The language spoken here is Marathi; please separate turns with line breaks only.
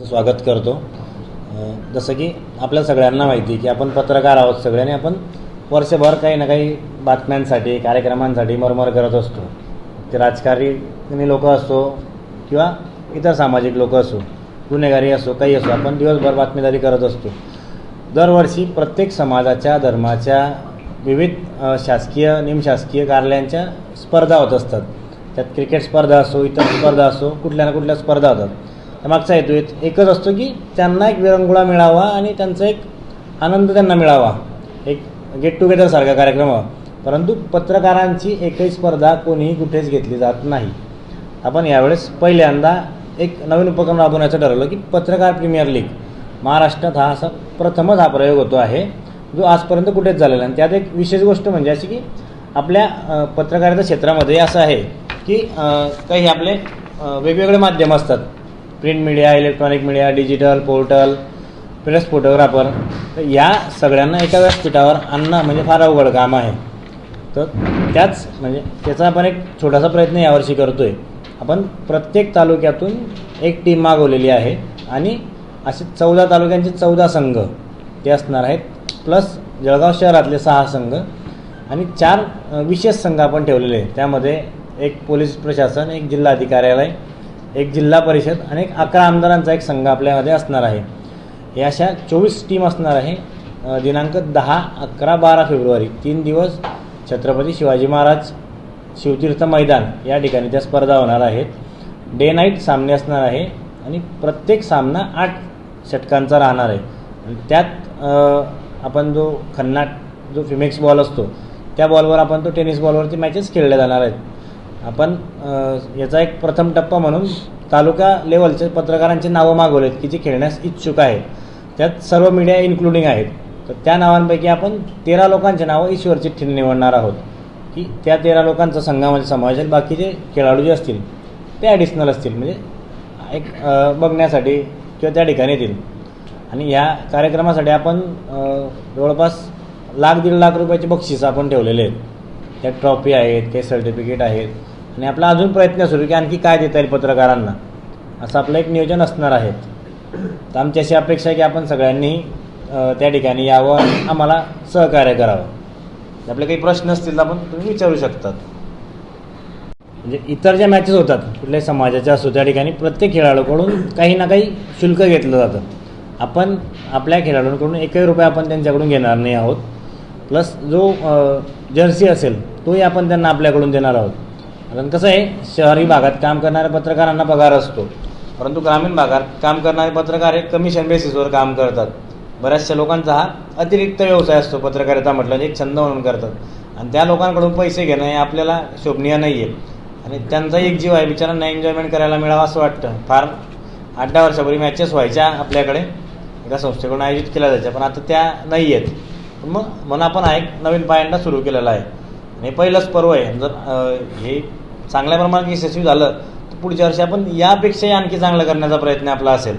स्वागत करतो। जसं की आपल्या सगळ्यांना माहिती आहे की आपण पत्रकार आहोत सगळ्यांनी, आपण वर्षभर काही ना काही बातम्यांसाठी कार्यक्रमांसाठी मरमर करत असतो। ते राजकारणी लोक असो किंवा इतर सामाजिक लोक असो, गुन्हेगारी असो, काही असो, आपण दिवसभर बातमीदारी करत असतो। दरवर्षी प्रत्येक समाजाच्या धर्माच्या विविध शासकीय निमशासकीय कार्यालयांच्या स्पर्धा होत असतात। त्यात क्रिकेट स्पर्धा असो, इतर स्पर्धा असो, कुठल्या ना कुठल्या स्पर्धा होतात। त्यामागचा हेतू एकच असतो की त्यांना एक विरंगुळा मिळावा आणि त्यांचा एक आनंद त्यांना मिळावा, एक गेट टुगेदर सारखा कार्यक्रम व्हावा। परंतु पत्रकारांची एकही स्पर्धा कोणीही कुठेच घेतली जात नाही। आपण यावेळेस पहिल्यांदा एक नवीन उपक्रम राबवण्याचं ठरवलं की पत्रकार प्रीमियर लीग महाराष्ट्रात हा असा प्रथमच हा प्रयोग होतो आहे जो आजपर्यंत कुठेच झालेला नाही। त्यात एक विशेष गोष्ट म्हणजे अशी की आपल्या पत्रकारिता क्षेत्रामध्ये असं आहे की काही आपले वेगवेगळे माध्यम असतात, print media, electronic media, digital, portal, press, photographer. तर या सगळ्यांना एका व्यासपीठावर आणणं म्हणजे फार अवघड काम आहे। तर त्याच म्हणजे त्याचा आपण एक छोटासा प्रयत्न यावर्षी करतो आहे। आपण प्रत्येक तालुक्यातून एक टीम मागवलेली आहे आणि असे 14 तालुक्यांचे 14 संघ ते असणार आहेत, प्लस जळगाव शहरातले 6 संघ आणि 4 विशेष संघ आपण ठेवलेले आहेत। त्यामध्ये एक पोलीस प्रशासन, एक जिल्हा कार्यालय, एक जिल्हा परिषद आणि एक 11 आमदारांचा एक संघ आपल्यामध्ये असणार आहे। हे अशा 24 टीम असणार आहे। दिनांक 10, 11, 12 फेब्रुवारी 3 दिवस छत्रपती शिवाजी महाराज शिवतीर्थ मैदान या ठिकाणी त्या स्पर्धा होणार आहेत। डे नाईट सामने असणार आहे आणि प्रत्येक सामना 8 षटकांचा राहणार आहे। आणि त्यात आपण जो खन्नाट जो फिमेक्स बॉल असतो त्या बॉलवर आपण तो टेनिस बॉलवरती मॅचेस खेळल्या जाणार आहेत। आपण याचा एक प्रथम टप्पा म्हणून तालुका लेवलचे पत्रकारांची नावं मागवलेत की जे खेळण्यास इच्छुक आहेत। त्यात सर्व मीडिया इन्क्लुडिंग आहेत। तर त्या नावांपैकी आपण 13 लोकांची नावं ईश्वर चिठ्ठीने निवडणार आहोत की त्या 13 लोकांचा संघामध्ये समावेश आहे। बाकीचे खेळाडू जे असतील ते ॲडिशनल असतील, म्हणजे एक बघण्यासाठी किंवा त्या ठिकाणी येतील। आणि या कार्यक्रमासाठी आपण जवळपास 1,00,000-1.5 लाख रुपयाचे बक्षीस आपण ठेवलेले आहेत। त्यात ट्रॉफी आहेत, काही सर्टिफिकेट आहेत आणि आपला अजून प्रयत्न सुरू की आणखी काय देता येईल पत्रकारांना, असं आपलं एक नियोजन असणार आहे। तर आमची अशी अपेक्षा आहे की आपण सगळ्यांनी त्या ठिकाणी यावं आणि आम्हाला सहकार्य करावं। आपले काही प्रश्न असतील तर आपण तुम्ही विचारू शकतात। म्हणजे इतर ज्या मॅचेस होतात कुठल्याही समाजाच्या असो त्या ठिकाणी प्रत्येक खेळाडूकडून काही ना काही शुल्क घेतलं जातं। आपण आपल्या खेळाडूंकडून एकही रुपया आपण त्यांच्याकडून घेणार नाही आहोत। प्लस जो जर्सी असेल तोही आपण त्यांना आपल्याकडून देणार आहोत। कारण कसं आहे, शहरी भागात काम करणाऱ्या पत्रकारांना पगार असतो, परंतु ग्रामीण भागात काम करणारे पत्रकार हे कमिशन बेसिसवर काम करतात। बऱ्याचशा लोकांचा हा अतिरिक्त व्यवसाय असतो, पत्रकारिता म्हटलं एक छंद म्हणून करतात आणि त्या लोकांकडून पैसे घेणं हे आपल्याला शोभनीय नाही आहे। आणि त्यांचा एक जीव आहे, बिचारांना एन्जॉयमेंट करायला मिळावं असं वाटतं। फार 8-10 वर्षापूर्वी मॅचेस व्हायच्या आपल्याकडे, एका संस्थेकडून आयोजित केल्या जायच्या, पण आता त्या नाही आहेत। मग म्हणून आपण हा एक नवीन पायंडा सुरू केलेला आहे आणि पहिलंच पर्व आहे। जर हे चांगल्या प्रमाणात यशस्वी झालं तर पुढच्या वर्षी आपण यापेक्षाही आणखी चांगलं करण्याचा प्रयत्न आपला असेल।